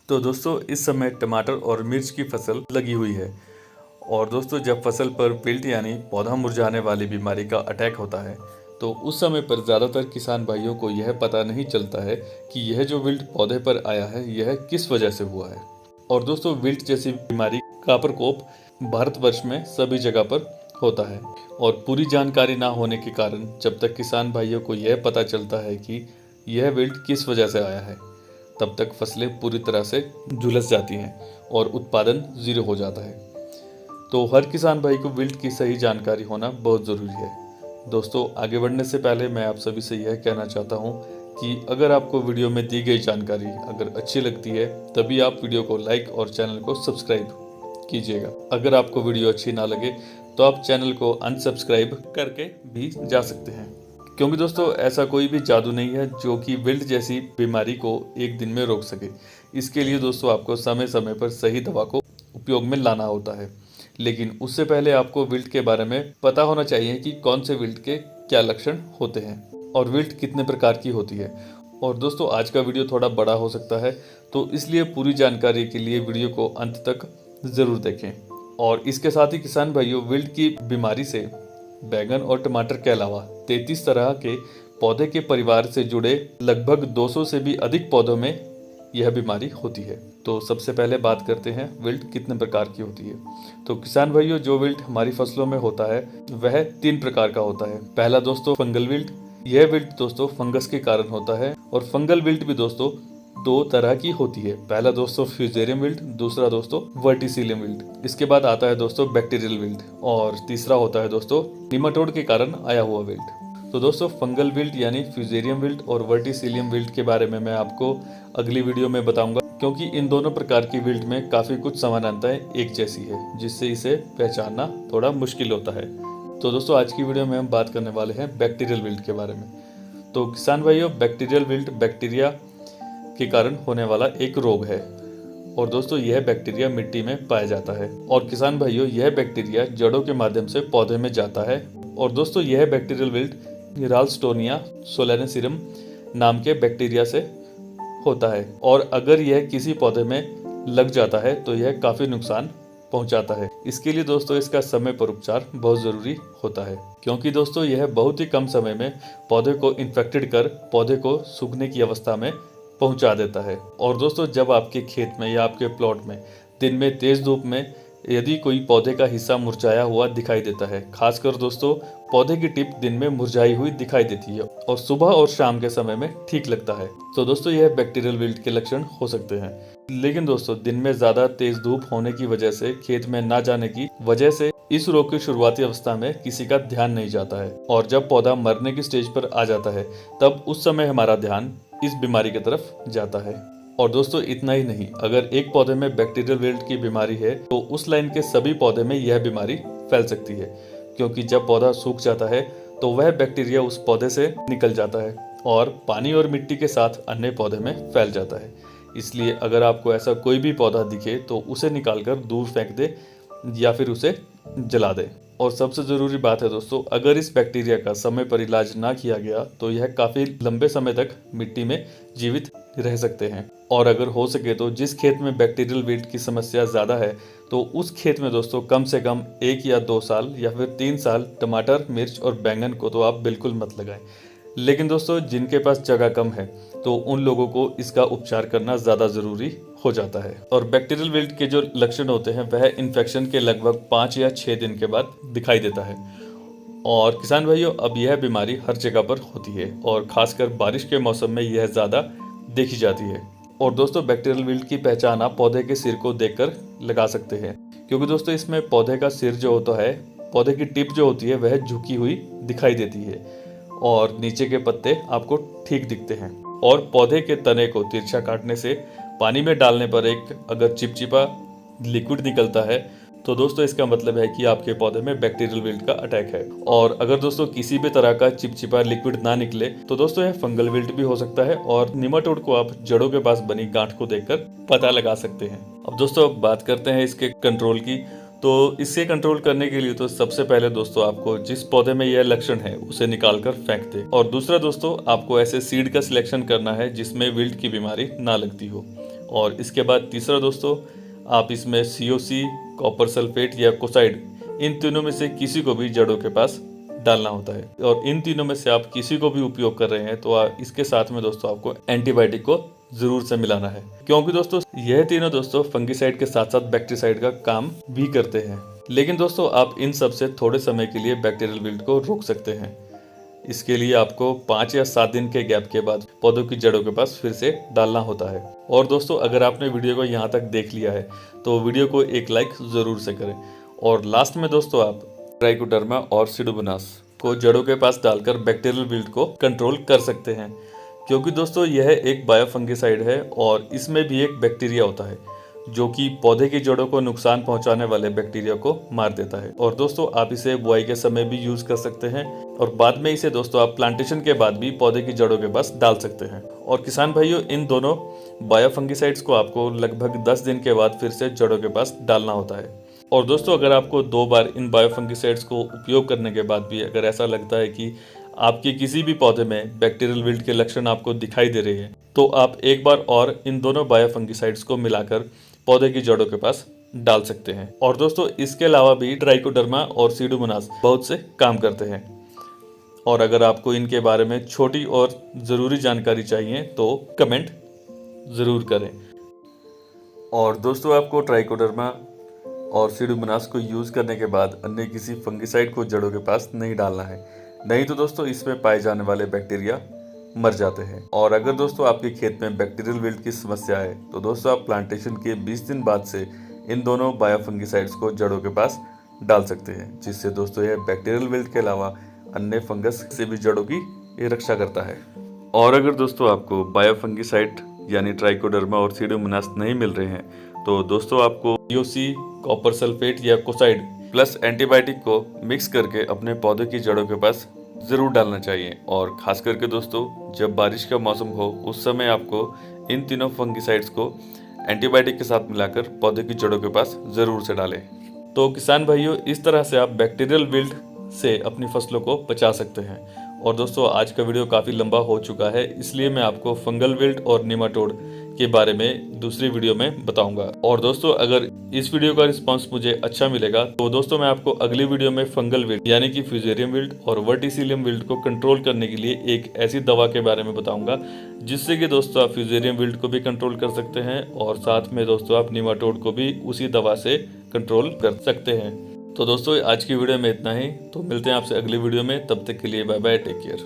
तो दोस्तों इस समय टमाटर और मिर्च की फसल लगी हुई है। और दोस्तों जब फसल पर विल्ट यानी पौधा मुरझाने वाली बीमारी का अटैक होता है तो उस समय पर ज़्यादातर किसान भाइयों को यह पता नहीं चलता है कि यह जो विल्ट पौधे पर आया है यह किस वजह से हुआ है। और दोस्तों विल्ट जैसी बीमारी का प्रकोप भारतवर्ष में सभी जगह पर होता है और पूरी जानकारी ना होने के कारण जब तक किसान भाइयों को यह पता चलता है कि यह विल्ट किस वजह से आया है तब तक फसलें पूरी तरह से झुलस जाती हैं और उत्पादन जीरो हो जाता है। तो हर किसान भाई को विल्ट की सही जानकारी होना बहुत ज़रूरी है। दोस्तों आगे बढ़ने से पहले मैं आप सभी से यह कहना चाहता हूं कि अगर आपको वीडियो में दी गई जानकारी अगर अच्छी लगती है तभी आप वीडियो को लाइक और चैनल को सब्सक्राइब कीजिएगा। अगर आपको वीडियो अच्छी ना लगे तो आप चैनल को अनसब्सक्राइब करके भी जा सकते हैं, क्योंकि दोस्तों ऐसा कोई भी जादू नहीं है जो कि विल्ट जैसी बीमारी को एक दिन में रोक सके। इसके लिए दोस्तों आपको समय समय पर सही दवा को उपयोग में लाना होता है, लेकिन उससे पहले आपको विल्ट के बारे में पता होना चाहिए कि कौन से विल्ट के क्या लक्षण होते हैं और विल्ट कितने प्रकार की होती है। और दोस्तों आज का वीडियो थोड़ा बड़ा हो सकता है तो इसलिए पूरी जानकारी के लिए वीडियो को अंत तक ज़रूर देखें। और इसके साथ ही किसान भाइयों विल्ट की बीमारी से बैगन और टमाटर के अलावा 33 तरह के पौधे के परिवार से जुड़े लगभग 200 से भी अधिक पौधों में यह बीमारी होती है। तो सबसे पहले बात करते हैं विल्ट कितने प्रकार की होती है। तो किसान भाइयों जो विल्ट हमारी फसलों में होता है वह 3 प्रकार का होता है। पहला दोस्तों फंगल विल्ट। यह विल्ट दोस्तों फंगस के कारण होता है और फंगल विल्ट भी दोस्तों 2 तरह की होती है। पहला दोस्तों फ्यूजेरियम विल्ट, दूसरा दोस्तों वर्टिसिलियम विल्ट। इसके बाद आता है दोस्तों बैक्टीरियल विल्ट और तीसरा होता है दोस्तों निमाटोड के कारण आया हुआ विल्ट। तो दोस्तों फंगल विल्ट यानी फ्यूजेरियम विल्ट और वर्टिसिलियम विल्ट के बारे में मैं आपको अगली वीडियो में बताऊंगा, क्योंकि इन दोनों प्रकार की विल्ट में काफ़ी कुछ समानताएं एक जैसी है जिससे इसे पहचानना थोड़ा मुश्किल होता है। तो दोस्तों आज की वीडियो में हम बात करने वाले हैं बैक्टीरियल विल्ट के बारे में। तो किसान भाइयों बैक्टीरियल विल्ट बैक्टीरिया के कारण होने वाला एक रोग है और दोस्तों यह बैक्टीरिया मिट्टी में पाया जाता है और किसान भाइयों यह बैक्टीरिया जड़ों के माध्यम से पौधे में जाता है। और दोस्तों यह बैक्टीरियल विल्ट राल्स्टोनिया सोलेनेसिरम नाम के बैक्टीरिया से होता है और अगर यह किसी पौधे में लग जाता है तो यह काफ़ी नुकसान पहुंचाता है। इसके लिए दोस्तों इसका समय पर उपचार बहुत ज़रूरी होता है, क्योंकि दोस्तों यह बहुत ही कम समय में पौधे को इन्फेक्टेड कर पौधे को सूखने की अवस्था में पहुंचा देता है। और दोस्तों जब आपके खेत में या आपके प्लॉट में दिन में तेज़ धूप में यदि कोई पौधे का हिस्सा मुरझाया हुआ दिखाई देता है, खासकर दोस्तों पौधे की टिप दिन में मुरझाई हुई दिखाई देती है और सुबह और शाम के समय में ठीक लगता है, तो दोस्तों यह बैक्टीरियल विल्ट के लक्षण हो सकते हैं। लेकिन दोस्तों दिन में ज़्यादा तेज धूप होने की वजह से खेत में ना जाने की वजह से इस रोग की शुरुआती अवस्था में किसी का ध्यान नहीं जाता है और जब पौधा मरने की स्टेज पर आ जाता है तब उस समय हमारा ध्यान इस बीमारी की तरफ जाता है। और दोस्तों इतना ही नहीं, अगर एक पौधे में बैक्टीरियल विल्ट की बीमारी है तो उस लाइन के सभी पौधे में यह बीमारी फैल सकती है, क्योंकि जब पौधा सूख जाता है तो वह बैक्टीरिया उस पौधे से निकल जाता है और पानी और मिट्टी के साथ अन्य पौधे में फैल जाता है। इसलिए अगर आपको ऐसा कोई भी पौधा दिखे तो उसे निकालकर दूर फेंक दे या फिर उसे जला दे। और सबसे ज़रूरी बात है दोस्तों, अगर इस बैक्टीरिया का समय पर इलाज ना किया गया तो यह काफ़ी लंबे समय तक मिट्टी में जीवित रह सकते हैं। और अगर हो सके तो जिस खेत में बैक्टीरियल विल्ट की समस्या ज़्यादा है तो उस खेत में दोस्तों कम से कम 1 या 2 साल या फिर 3 साल टमाटर, मिर्च और बैंगन को तो आप बिल्कुल मत लगाएं। लेकिन दोस्तों जिनके पास जगह कम है तो उन लोगों को इसका उपचार करना ज़्यादा ज़रूरी हो जाता है। और बैक्टीरियल विल्ट के जो लक्षण होते हैं वह इन्फेक्शन के लगभग 5 या 6 दिन के बाद दिखाई देता है। और किसान भाइयों अब यह बीमारी हर जगह पर होती है और खासकर बारिश के मौसम में यह ज़्यादा देखी जाती है। और दोस्तों बैक्टीरियल विल्ट की पहचान आप पौधे के सिर को देखकर लगा सकते हैं, क्योंकि दोस्तों इसमें पौधे का सिर जो होता है, पौधे की टिप जो होती है वह झुकी हुई दिखाई देती है और नीचे के पत्ते आपको ठीक दिखते हैं। और पौधे के तने को तिरछा काटने से पानी में डालने पर एक अगर चिपचिपा लिक्विड निकलता है तो दोस्तों इसका मतलब है कि आपके पौधे में बैक्टीरियल विल्ट का अटैक है। और अगर दोस्तों किसी भी तरह का चिपचिपा लिक्विड ना निकले तो दोस्तों यह फंगल विल्ट भी हो सकता है और निमाटोड को आप जड़ों के पास बनी गांठ को देखकर पता लगा सकते हैं। अब दोस्तों बात करते हैं इसके कंट्रोल की। तो इसे कंट्रोल करने के लिए तो सबसे पहले दोस्तों आपको जिस पौधे में यह लक्षण है उसे निकाल कर फेंक दे। और दूसरा दोस्तों आपको ऐसे सीड का सिलेक्शन करना है जिसमें विल्ट की बीमारी ना लगती हो। और इसके बाद तीसरा दोस्तों, आप इसमें COC, कॉपर सल्फेट या कोसाइड, इन तीनों में से किसी को भी जड़ों के पास डालना होता है। और इन तीनों में से आप किसी को भी उपयोग कर रहे हैं तो इसके साथ में दोस्तों आपको एंटीबायोटिक को जरूर से मिलाना है, क्योंकि दोस्तों यह तीनों दोस्तों फंगिसाइड के साथ साथ बैक्टीरियासाइड का काम भी करते हैं। लेकिन दोस्तों आप इन सब से थोड़े समय के लिए बैक्टीरियल विल्ट को रोक सकते हैं। इसके लिए आपको 5 या 7 दिन के गैप के बाद पौधों की जड़ों के पास फिर से डालना होता है। और दोस्तों अगर आपने वीडियो को यहाँ तक देख लिया है तो वीडियो को एक लाइक ज़रूर से करें। और लास्ट में दोस्तों आप ट्राइकोडर्मा और सीडोमोनास को जड़ों के पास डालकर बैक्टीरियल विल्ट को कंट्रोल कर सकते हैं, क्योंकि दोस्तों यह एक बायोफंगिसाइड है और इसमें भी एक बैक्टीरिया होता है जो कि पौधे की जड़ों को नुकसान पहुंचाने वाले बैक्टीरिया को मार देता है। और दोस्तों आप इसे बुआई के समय भी यूज कर सकते हैं और बाद में इसे दोस्तों आप प्लांटेशन के बाद भी पौधे की जड़ों के पास डाल सकते हैं। और किसान भाइयों, इन दोनों बायोफंगिसाइड्स को आपको लगभग 10 दिन के बाद फिर से जड़ों के पास डालना होता है। और दोस्तों अगर आपको 2 बार इन बायोफंगिसाइड्स को उपयोग करने के बाद भी अगर ऐसा लगता है कि आपके किसी भी पौधे में बैक्टीरियल विल्ट के लक्षण आपको दिखाई दे रहे हैं, तो आप एक बार और इन दोनों बायोफंगिसाइड्स को मिलाकर पौधे की जड़ों के पास डाल सकते हैं। और दोस्तों इसके अलावा भी ट्राइकोडर्मा और सीडोमोनास बहुत से काम करते हैं। और अगर आपको इनके बारे में छोटी और ज़रूरी जानकारी चाहिए तो कमेंट ज़रूर करें। और दोस्तों आपको ट्राइकोडर्मा और सीडोमोनास को यूज़ करने के बाद अन्य किसी फंगिसाइड को जड़ों के पास नहीं डालना है, नहीं तो दोस्तों इसमें पाए जाने वाले बैक्टीरिया मर जाते हैं। और अगर दोस्तों आपके खेत में बैक्टीरियल विल्ट की समस्या है तो दोस्तों आप प्लांटेशन के 20 दिन बाद से इन दोनों बायोफंगिसाइड्स को जड़ों के पास डाल सकते हैं, जिससे दोस्तों यह बैक्टीरियल विल्ट के अलावा अन्य फंगस से भी जड़ों की ये रक्षा करता है। और अगर दोस्तों आपको बायोफंगिसाइड यानी ट्राइकोडर्मा और सीडोमोनास नहीं मिल रहे हैं तो दोस्तों आपको COC, कॉपर सल्फेट या कोसाइड प्लस एंटीबायोटिक को मिक्स करके अपने पौधे की जड़ों के पास ज़रूर डालना चाहिए। और ख़ास करके दोस्तों जब बारिश का मौसम हो उस समय आपको इन तीनों फंगिसाइड्स को एंटीबायोटिक के साथ मिलाकर पौधे की जड़ों के पास ज़रूर से डालें। तो किसान भाइयों, इस तरह से आप बैक्टीरियल विल्ट से अपनी फसलों को बचा सकते हैं। और दोस्तों आज का वीडियो काफ़ी लंबा हो चुका है, इसलिए मैं आपको फंगल विल्ट और निमाटोड के बारे में दूसरी वीडियो में बताऊंगा। और दोस्तों अगर इस वीडियो का रिस्पांस मुझे अच्छा मिलेगा तो दोस्तों मैं आपको अगली वीडियो में फंगल विल्ट यानी कि फ्यूजेरियम विल्ट और वर्टिसिलियम विल्ट को कंट्रोल करने के लिए एक ऐसी दवा के बारे में बताऊंगा जिससे कि दोस्तों आप फ्यूजेरियम विल्ट को भी कंट्रोल कर सकते हैं और साथ में दोस्तों आप निमाटोड को भी उसी दवा से कंट्रोल कर सकते हैं। तो दोस्तों आज की वीडियो में इतना ही, तो मिलते हैं आपसे अगली वीडियो में, तब तक के लिए बाय बाय, टेक केयर।